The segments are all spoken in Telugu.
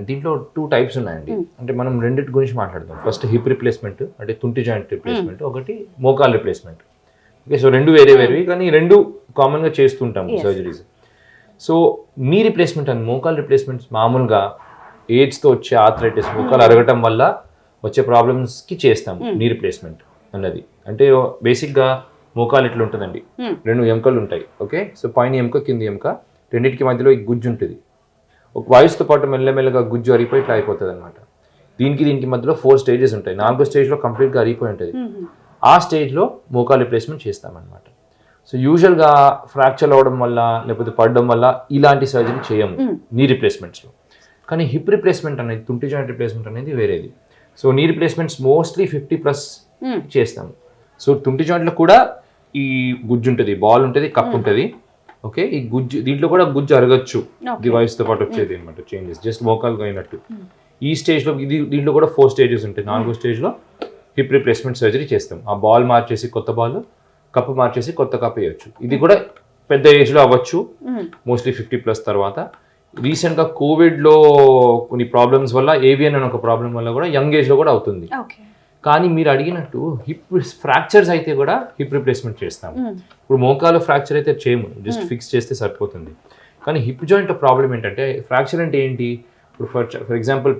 అండి, దీంట్లో 2 టైప్స్ ఉన్నాయండి. అంటే మనం రెండింటి గురించి మాట్లాడదాం. ఫస్ట్ హిప్ రిప్లేస్మెంట్ అంటే తుంటి జాయింట్ రిప్లేస్మెంట్, ఒకటి మోకాల్ రిప్లేస్మెంట్. ఓకే, సో 2 వేరేవి కానీ 2 కామన్గా చేస్తుంటాము surgeries. So knee replacement and మోకాల్ రిప్లేస్మెంట్స్ మామూలుగా ఏజ్తో వచ్చే ఆర్థరైటిస్, మోకాలు అరగటం వల్ల వచ్చే ప్రాబ్లమ్స్కి చేస్తాము నీ రిప్లేస్మెంట్ అన్నది. అంటే బేసిక్గా మోకాలు ఇట్లా ఉంటుందండి, 2 ఎముకలు ఉంటాయి. ఓకే, సో పైన ఎముక కింది ఎముక రెండింటికి మధ్యలో ఈ గుజ్జు ఉంటుంది. ఒక వయసుతో పాటు మెల్లమెల్లగా గుజ్జు అరిగిపోయి ఇట్లా అయిపోతుంది అనమాట. దీనికి మధ్యలో 4 స్టేజెస్ ఉంటాయి. 4వ స్టేజ్లో కంప్లీట్గా అరిగిపోయి ఉంటుంది. ఆ స్టేజ్లో మోకాల్ రిప్లేస్మెంట్ చేస్తామన్నమాట. సో యూజువల్గా ఫ్రాక్చర్ అవ్వడం వల్ల లేకపోతే పడడం వల్ల ఇలాంటి సర్జరీ చేయము నీ రిప్లేస్మెంట్స్లో. కానీ హిప్ రిప్లేస్మెంట్ అనేది, తుంటి జాయింట్ రిప్లేస్మెంట్ అనేది వేరేది. సో నీ రిప్లేస్మెంట్స్ మోస్ట్లీ 50+ చేస్తాము. సో తుంటి జాయింట్లో కూడా ఈ గుజ్జు ఉంటుంది, బాల్ ఉంటుంది, కప్ ఉంటుంది. ఓకే, ఈ గుజ్జు దీంట్లో కూడా గుజ్జు అరగచ్చు, ఇది వయసుతో పాటు వచ్చేది అనమాట చేంజెస్, జస్ట్ మోకాలు అయినట్టు. ఈ స్టేజ్లో దీంట్లో కూడా 4 స్టేజెస్ ఉంటాయి. 4వ స్టేజ్లో హిప్ రిప్లేస్మెంట్ సర్జరీ చేస్తాం. ఆ బాల్ మార్చేసి కొత్త బాల్, కప్పు మార్చేసి కొత్త కప్పు వేయచ్చు. ఇది కూడా పెద్ద ఏజ్లో అవ్వచ్చు, మోస్ట్లీ 50+ తర్వాత. రీసెంట్గా కోవిడ్లో కొన్ని ప్రాబ్లమ్స్ వల్ల, ఏవియన్ అనే ఒక ప్రాబ్లం వల్ల కూడా యంగ్ ఏజ్లో కూడా అవుతుంది. కానీ మీరు అడిగినట్టు హిప్ ఫ్రాక్చర్స్ అయితే కూడా హిప్ రిప్లేస్మెంట్ చేస్తాము. ఇప్పుడు మోకాలు ఫ్రాక్చర్ అయితే చేయము, జస్ట్ ఫిక్స్ చేస్తే సరిపోతుంది. కానీ హిప్ జాయింట్ ప్రాబ్లం ఏంటంటే, ఫ్రాక్చర్ అంటే ఏంటి, ఇప్పుడు ఫర్ ఎగ్జాంపుల్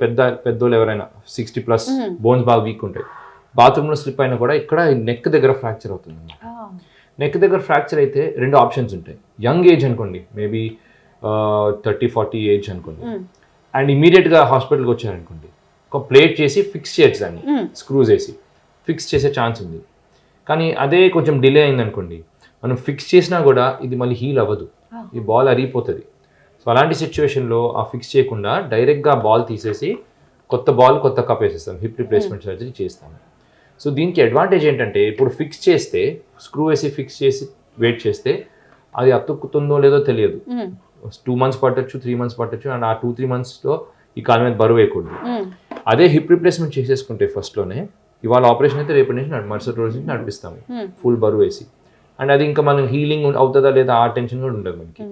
పెద్దోళ్ళు ఎవరైనా 60+ బోన్స్ బాగా వీక్ ఉంటాయి, బాత్రూంలో స్లిప్ అయినా కూడా ఇక్కడ నెక్ దగ్గర ఫ్రాక్చర్ అవుతుంది. నెక్ దగ్గర ఫ్రాక్చర్ అయితే 2 ఆప్షన్స్ ఉంటాయి. యంగ్ ఏజ్ అనుకోండి, మేబీ 30-40 ఏజ్ అనుకోండి, అండ్ ఇమీడియట్గా హాస్పిటల్కి వచ్చారనుకోండి, ఒక ప్లేట్ చేసి ఫిక్స్ చేయొచ్చు, దాన్ని స్క్రూస్ వేసి ఫిక్స్ చేసే ఛాన్స్ ఉంది. కానీ అదే కొంచెం డిలే అయిందనుకోండి, మనం ఫిక్స్ చేసినా కూడా ఇది మళ్ళీ హీల్ అవ్వదు, ఈ బాల్ అరిగిపోతుంది. సో అలాంటి సిచ్యువేషన్లో ఆ ఫిక్స్ చేయకుండా డైరెక్ట్గా బాల్ తీసేసి కొత్త బాల్, కొత్త కప్ వేసేస్తాం, హిప్ రిప్లేస్మెంట్ సర్జరీ చేస్తాము. సో దీనికి అడ్వాంటేజ్ ఏంటంటే, ఇప్పుడు ఫిక్స్ చేస్తే, స్క్రూ వేసి ఫిక్స్ చేసి వెయిట్ చేస్తే అది అతుక్కుతుందో లేదో తెలియదు. 2 months పట్టచ్చు, 3 months పట్టచ్చు, అండ్ ఆ 2-3 monthsలో ఈ కాలు మీద బరువు వేయకూడదు. అదే హిప్ రిప్లేస్మెంట్ చేసేసుకుంటే ఫస్ట్లోనే, ఇవాళ ఆపరేషన్ అయితే రేపటి నుంచి మరుసటి రోజు నుంచి నడిపిస్తాము ఫుల్ బరువు వేసి, అండ్ అది ఇంకా మనం హీలింగ్ అవుతుందా లేదా ఆ టెన్షన్ కూడా ఉండదు మనకి.